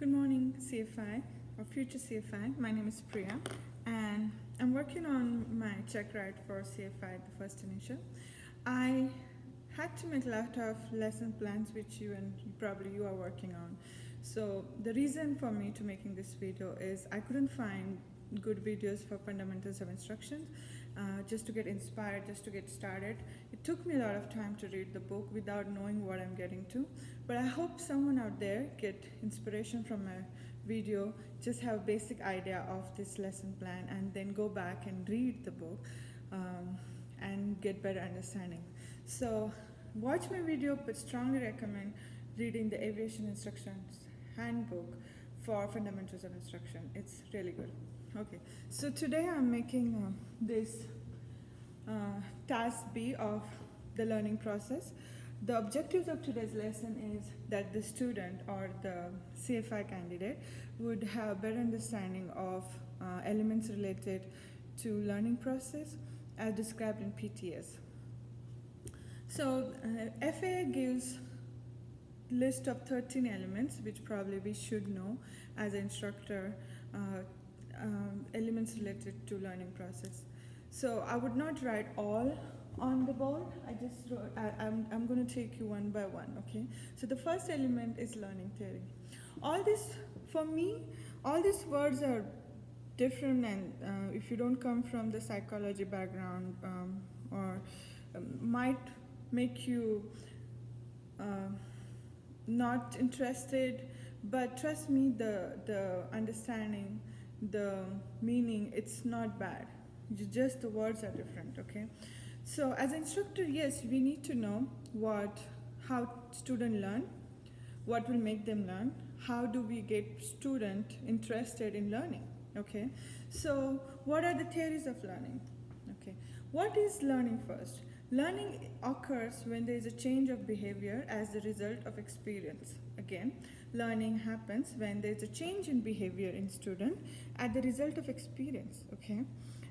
Good morning, CFI or future CFI. My name is Priya, and I'm working on my check write for CFI, the first initial. I had to make a lot of lesson plans, which you and probably you are working on. So the reason for me to making this video is I couldn't find good videos for fundamentals of instruction. Just to get inspired, just to get started. It took me a lot of time to read the book without knowing what I'm getting to, but I hope someone out there get inspiration from a video, just have a basic idea of this lesson plan and then go back and read the book and get better understanding. So watch my video, but strongly recommend reading the Aviation Instructions Handbook for Fundamentals of Instruction. It's really good. Okay, so today I'm making this Task B of the learning process. The objectives of today's lesson is that the student or the CFI candidate would have better understanding of elements related to learning process as described in PTS. So FA gives list of 13 elements which probably we should know as an instructor, elements related to learning process. So I would not write all on the board. I just wrote, I'm going to take you one by one, okay? So the first element is learning theory. All this, for me, all these words are different, and if you don't come from the psychology background or might make you not interested, but trust me, the understanding, the meaning, it's not bad. Just the words are different, okay? So as an instructor, yes, we need to know how students learn, what will make them learn, how do we get student interested in learning, okay? So what are the theories of learning? Okay, what is learning first? Learning occurs when there is a change of behavior as a result of experience. Again, learning happens when there is a change in behavior in student as the result of experience, okay?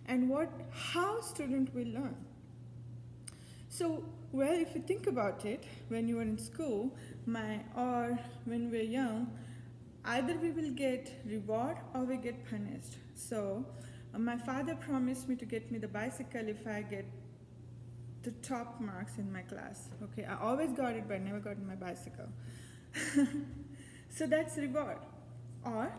And how student will learn. So, well, if you think about it, when you are in school, or when we're young, either we will get reward or we get punished. So, my father promised me to get me the bicycle if I get the top marks in my class. Okay, I always got it, but I never got my bicycle. So that's reward. Or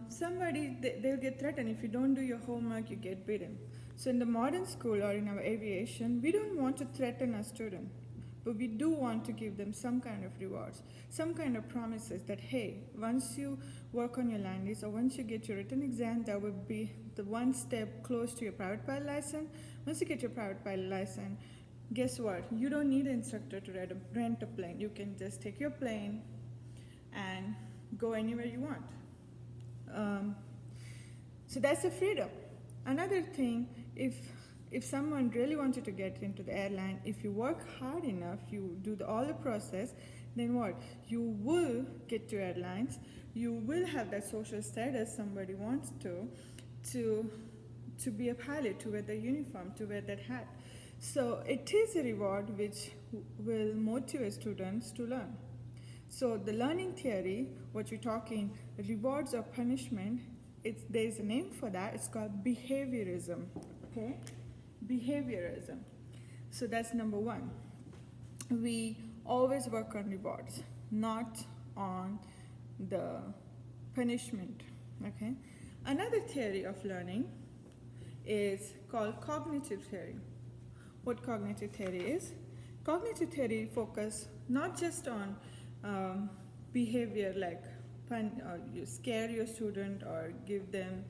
somebody, they'll get threatened. If you don't do your homework, you get beaten. So in the modern school or in our aviation, we don't want to threaten a student, but we do want to give them some kind of rewards, some kind of promises that, hey, once you work on your land lease or once you get your written exam, that would be the one step close to your private pilot license. Once you get your private pilot license, guess what? You don't need an instructor to rent a plane. You can just take your plane and go anywhere you want. So that's the freedom. Another thing, if someone really wanted to get into the airline, if you work hard enough, you do all the process, then what? You will get to airlines. You will have that social status somebody wants to be a pilot, to wear the uniform, to wear that hat. So it is a reward which will motivate students to learn. So the learning theory, what you're talking, rewards or punishment, there's a name for that. It's called behaviorism. Okay, behaviorism. So that's number one. We always work on rewards, not on the punishment. Okay. Another theory of learning is called cognitive theory. What cognitive theory is? Cognitive theory focus not just on behavior like you scare your student or give them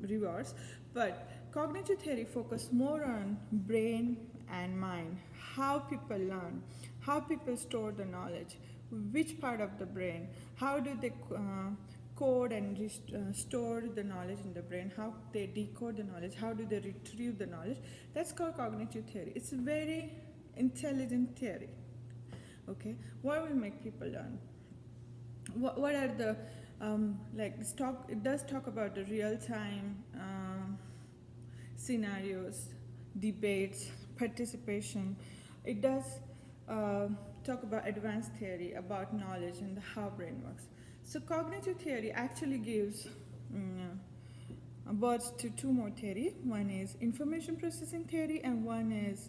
rewards, but cognitive theory focus more on brain and mind, how people learn, how people store the knowledge, which part of the brain, how do they code and store the knowledge in the brain, how they decode the knowledge, how do they retrieve the knowledge. That's called cognitive theory. It's a very intelligent theory. Okay, what will make people learn? What are the it does talk about the real-time scenarios, debates, participation. It does talk about advanced theory about knowledge and how brain works. So cognitive theory actually gives birth to two more theory. One is information processing theory and one is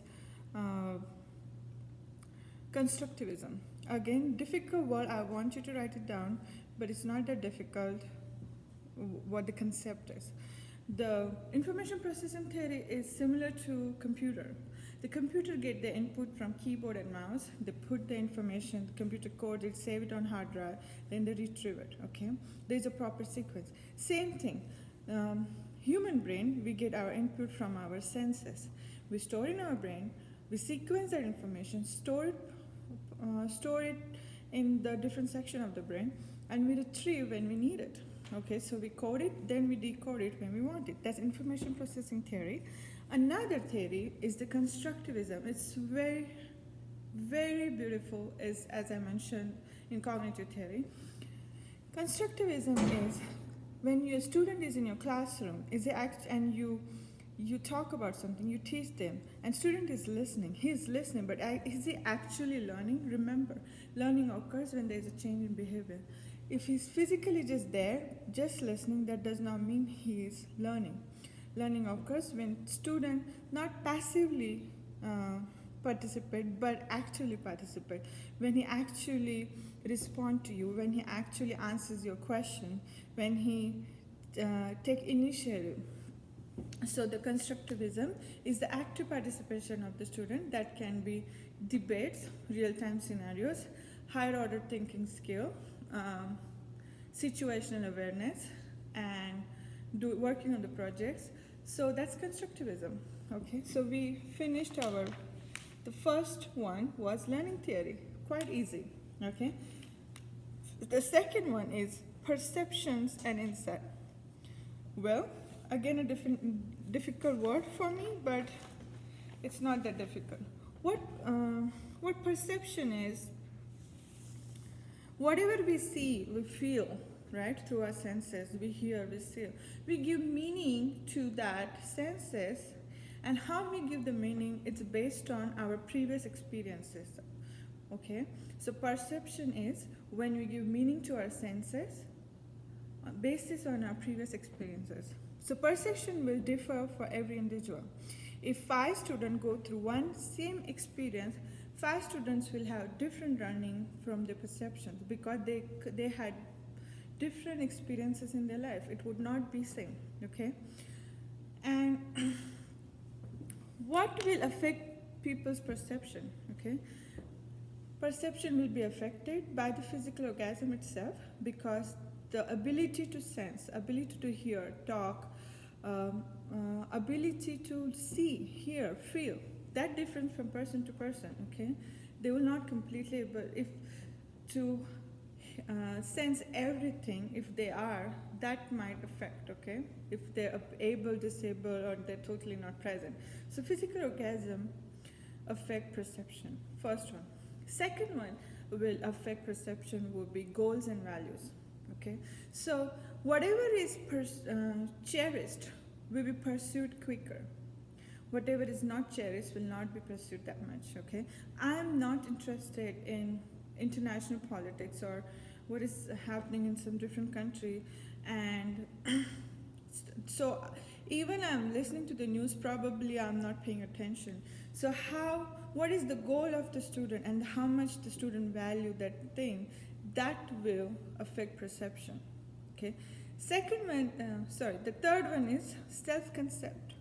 constructivism. Again, difficult word, I want you to write it down, but it's not that difficult what the concept is. The information processing theory is similar to computer. The computer get the input from keyboard and mouse, they put the information, the computer code, they save it on hard drive, then they retrieve it, okay? There's a proper sequence. Same thing, human brain, we get our input from our senses. We store in our brain, we sequence that information, store it in the different section of the brain, and we retrieve when we need it. Okay, so we code it, then we decode it when we want it. That's information processing theory. Another theory is the constructivism. It's very, very beautiful, as I mentioned in cognitive theory. Constructivism is when your student is in your classroom, and you talk about something, you teach them, and student is listening. He's listening, but is he actually learning? Remember, learning occurs when there's a change in behavior. If he's physically just there, just listening, that does not mean he is learning. Learning occurs when student not passively participate, but actually participate. When he actually respond to you, when he actually answers your question, when he take initiative. So the constructivism is the active participation of the student that can be debates, real-time scenarios, higher order thinking skill, situational awareness, and working on the projects. So that's constructivism. Okay, so we finished the first one was learning theory, quite easy. Okay, the second one is perceptions and insight. Well, again a difficult word for me, but it's not that difficult. What perception is? Whatever we see, we feel, right, through our senses, we hear, we see. We give meaning to that senses, and how we give the meaning, it's based on our previous experiences, okay? So perception is when we give meaning to our senses, basis on our previous experiences. So perception will differ for every individual. If 5 students go through one same experience, 5 students will have different learning from their perceptions because they had different experiences in their life. It would not be same, okay? And what will affect people's perception, okay? Perception will be affected by the physical orgasm itself because the ability to sense, ability to hear, talk, ability to see, hear, feel, that different from person to person, okay? They will not completely able to sense everything. If they are, that might affect, okay? If they're able, disabled, or they're totally not present. So physical orgasm affect perception, first one. Second one will affect perception will be goals and values, okay? So whatever is cherished will be pursued quicker. Whatever is not cherished will not be pursued that much, okay? I'm not interested in international politics or what is happening in some different country, and so even I'm listening to the news, probably I'm not paying attention. So what is the goal of the student and how much the student value that thing, that will affect perception, okay? The third one is self-concept.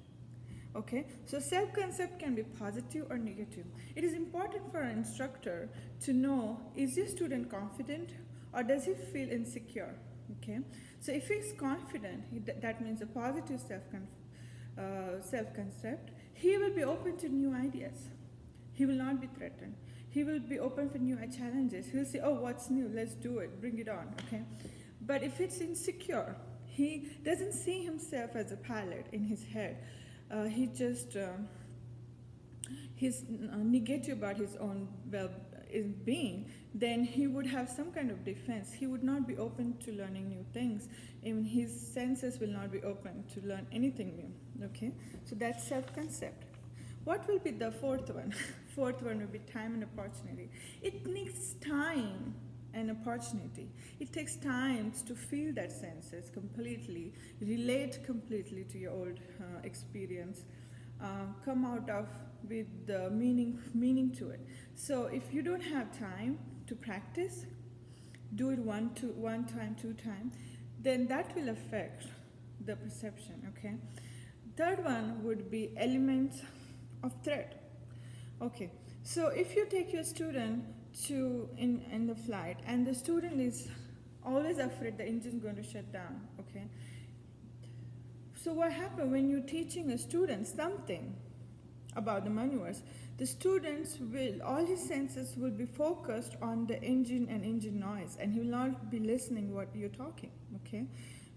Okay, so self-concept can be positive or negative. It is important for an instructor to know, is your student confident or does he feel insecure? Okay, so if he's confident, that means a positive self-concept, he will be open to new ideas. He will not be threatened. He will be open for new challenges. He'll say, oh, what's new? Let's do it, bring it on, okay? But if it's insecure, he doesn't see himself as a pilot in his head. He just he's negative about his own well-being, then he would have some kind of defense. He would not be open to learning new things. Even his senses will not be open to learn anything new, okay? So that's self-concept. What will be the fourth one? Fourth one would be time and opportunity. It needs time and opportunity. It takes time to feel that senses completely, relate completely to your old experience, come out of with the meaning to it. So if you don't have time to practice, do it one time, two times, then that will affect the perception. Okay. Third one would be elements of threat. Okay, so if you take your student to in the flight and the student is always afraid the engine is going to shut down, okay? So what happens when you're teaching a student something about the maneuvers? The students will, all his senses will be focused on the engine and engine noise, and he will not be listening what you're talking, okay?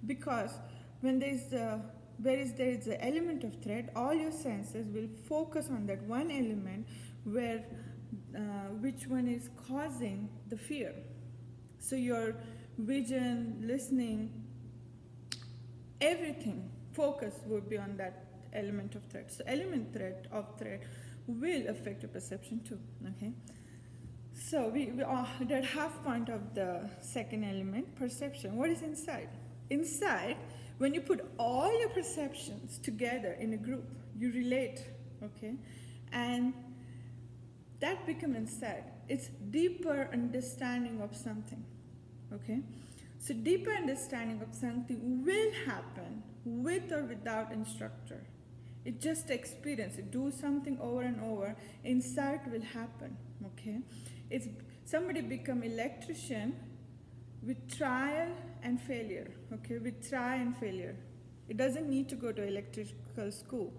Because when there is the element of threat, all your senses will focus on that one element where which one is causing the fear. So your vision, listening, everything, focus would be on that element of threat. So element of threat will affect your perception too. Okay. So we are at half point of the second element, perception. What is inside? Inside, when you put all your perceptions together in a group, you relate, okay? And that becomes inside. It's deeper understanding of something, okay? So deeper understanding of something will happen with or without instructor. It just experience, it do something over and over, insight will happen, okay? It's somebody become electrician with trial and failure, okay, with try and failure. It doesn't need to go to electrical school.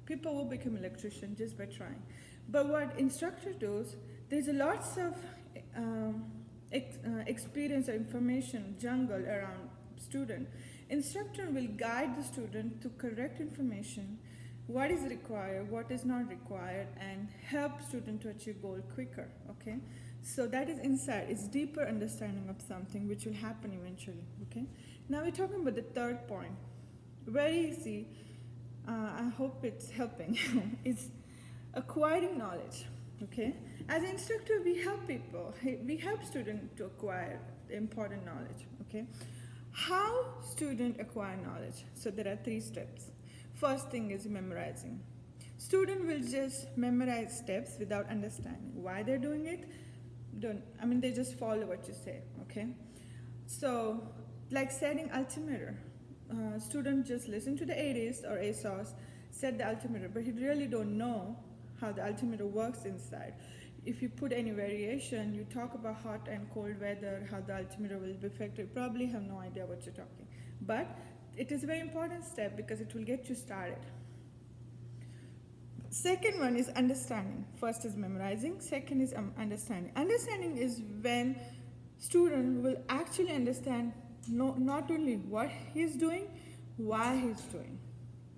People will become electrician just by trying. But what instructor does, there's a lots of experience or information jungle around student. Instructor will guide the student to correct information, what is required, what is not required, and help student to achieve goal quicker, okay? So that is insight, it's deeper understanding of something which will happen eventually, okay? Now we're talking about the third point. Very easy, I hope it's helping. It's acquiring knowledge, okay? As an instructor, we help people, we help students to acquire important knowledge, okay? How students acquire knowledge? So there are 3 steps. First thing is memorizing. Student will just memorize steps without understanding why they're doing it. They just follow what you say, okay? So, like setting altimeter. Student just listen to the ADIS or ASOS, set the altimeter, but he really don't know how the altimeter works inside. If you put any variation, you talk about hot and cold weather, how the altimeter will be affected, probably have no idea what you're talking. But it is a very important step because it will get you started. Second one is understanding. First is memorizing, second is understanding. Understanding is when student will actually understand not only what he's doing, why he's doing.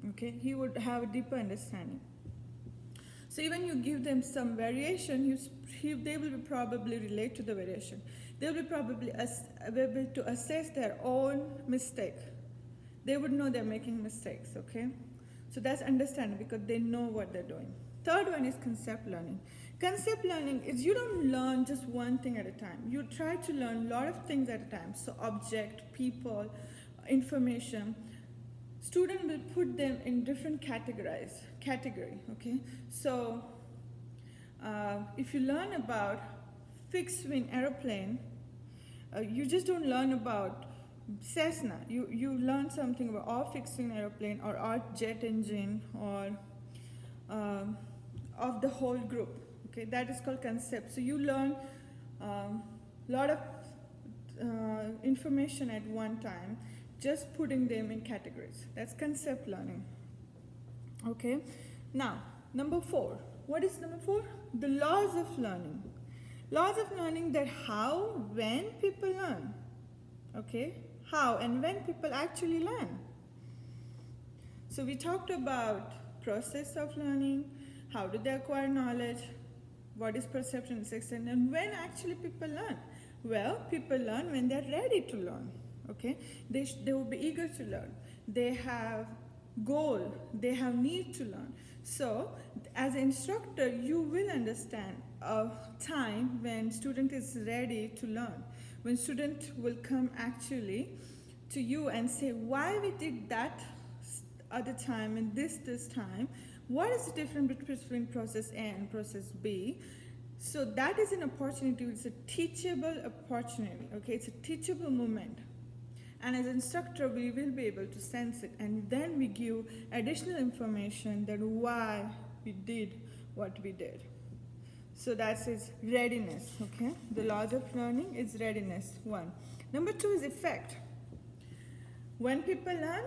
Okay, he would have a deeper understanding. So even you give them some variation, they will probably relate to the variation. They will be probably able to assess their own mistake. They would know they're making mistakes, okay? So that's understanding because they know what they're doing. Third one is concept learning. Concept learning is you don't learn just one thing at a time. You try to learn a lot of things at a time. So object, people, information. Student will put them in different category, okay? So if you learn about fixed wing aeroplane, you just don't learn about Cessna. You learn something about all fixed wing aeroplane or all jet engine or of the whole group. Okay, that is called concept. So you learn a lot of information at one time, just putting them in categories. That's concept learning. Okay, now number 4. What is number 4? The laws of learning. Laws of learning, that how, when people learn. Okay, how and when people actually learn. So we talked about process of learning, how do they acquire knowledge, what is perception, and when actually people learn. Well, people learn when they're ready to learn. Okay, they will be eager to learn. They have goal, they have need to learn. So, as an instructor, you will understand a time when student is ready to learn, when student will come actually to you and say why we did that other time and this time. What is the difference between process A and process B? So that is an opportunity. It's a teachable opportunity. Okay, it's a teachable moment. And as an instructor, we will be able to sense it, and then we give additional information that why we did what we did. So that's its readiness, okay? The laws of learning is readiness, one. Number two is effect. When people learn,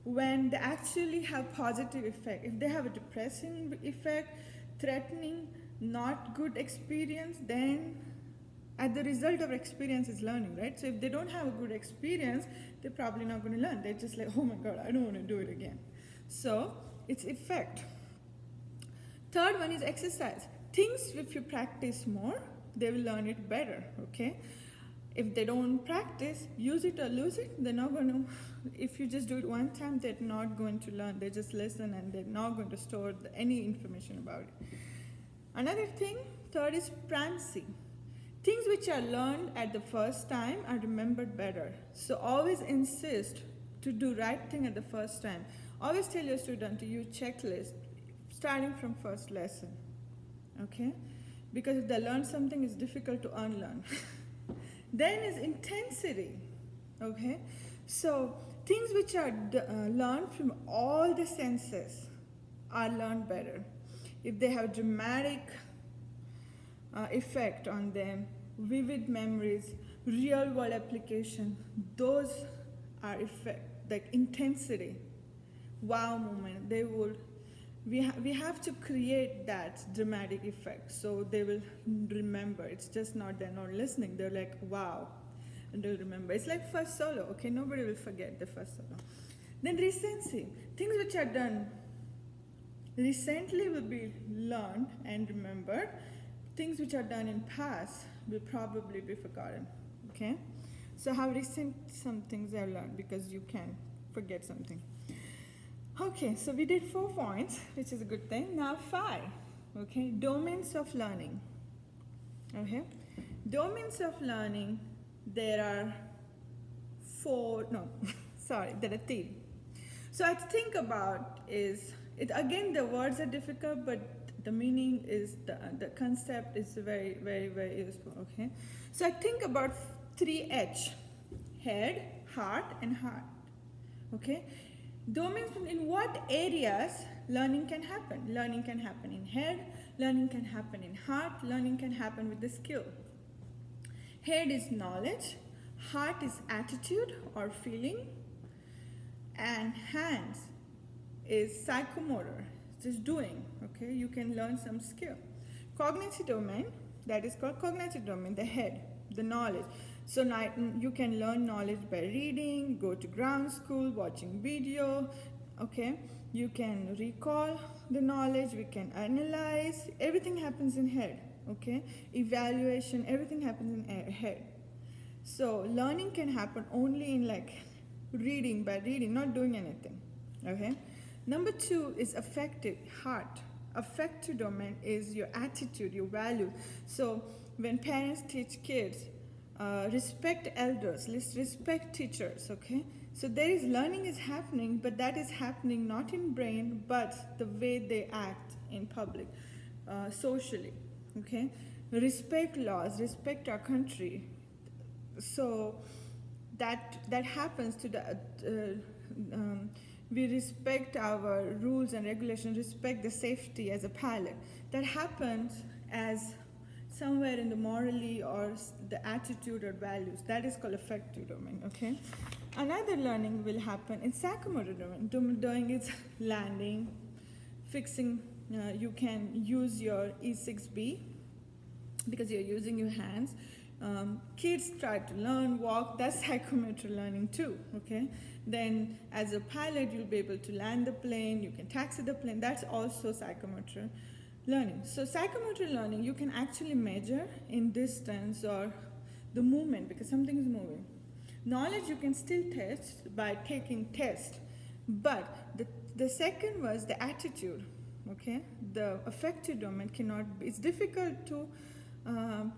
when they actually have positive effect, if they have a depressing effect, threatening, not good experience, then at the result of experience is learning, right? So if they don't have a good experience, they're probably not going to learn. They're just like, oh my God, I don't want to do it again. So it's effect. Third one is exercise. Things, if you practice more, they will learn it better, okay? If they don't practice, use it or lose it, they're not going to, if you just do it one time, they're not going to learn. They just listen and they're not going to store any information about it. Another thing, third is primacy. Things which are learned at the first time are remembered better. So always insist to do right thing at the first time. Always tell your student to use checklist starting from first lesson, okay? Because if they learn something, it's difficult to unlearn. Then is intensity, okay? So things which are learned from all the senses are learned better. If they have dramatic effect on them, vivid memories, real world application, those are effect, like intensity, wow moment. They will, we have to create that dramatic effect so they will remember. It's just not they're not listening, they're like wow, and they'll remember. It's like first solo, okay? Nobody will forget the first solo. Then recency, things which are done recently will be learned and remembered. Things which are done in past will probably be forgotten, okay? So how recent some things are learned, because you can forget something. Okay, so we did 4 points, which is a good thing. Now 5, okay? Domains of learning, okay? Domains of learning, there are 4, no, sorry, there are 3. So I think about is, it again, the words are difficult, but the meaning is, the concept is very, very, very useful, okay? So I think about 3H, head, heart, and heart, okay? Domains, in what areas learning can happen? Learning can happen in head, learning can happen in heart, learning can happen with the skill. Head is knowledge, heart is attitude or feeling, and hands is psychomotor, just doing, okay? You can learn some skill. Cognitive domain, that is called cognitive domain, the head, the knowledge. So you can learn knowledge by reading, go to ground school, watching video, okay? You can recall the knowledge, we can analyze, everything happens in head, okay? Evaluation, everything happens in head. So learning can happen only in like reading, by reading, not doing anything, okay? Number 2 is affective, heart. Affective domain is your attitude, your value. So when parents teach kids, respect elders, respect teachers, okay? So there is learning is happening, but that is happening not in brain, but the way they act in public, socially, okay? Respect laws, respect our country. So that happens to the, we respect our rules and regulations, respect the safety as a pilot. That happens as somewhere in the morally or the attitude or values. That is called affective domain, okay? Another learning will happen in psychomotor domain. Doing is landing, fixing, you can use your E6B because you're using your hands. Kids try to learn, walk, that's psychomotor learning too, okay? Then as a pilot, you'll be able to land the plane, you can taxi the plane, that's also psychomotor learning. So psychomotor learning, you can actually measure in distance or the movement because something is moving. Knowledge you can still test by taking tests, but the second was the attitude. okay? The affected domain cannot be, it's difficult to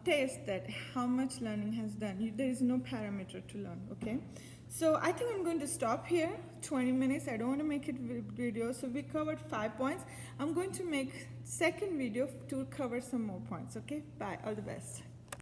test that how much learning has done. There is no parameter to learn, okay? So I think I'm going to stop here, 20 minutes. I don't want to make it video. So we covered 5 points. I'm going to make second video to cover some more points, okay? Bye, all the best.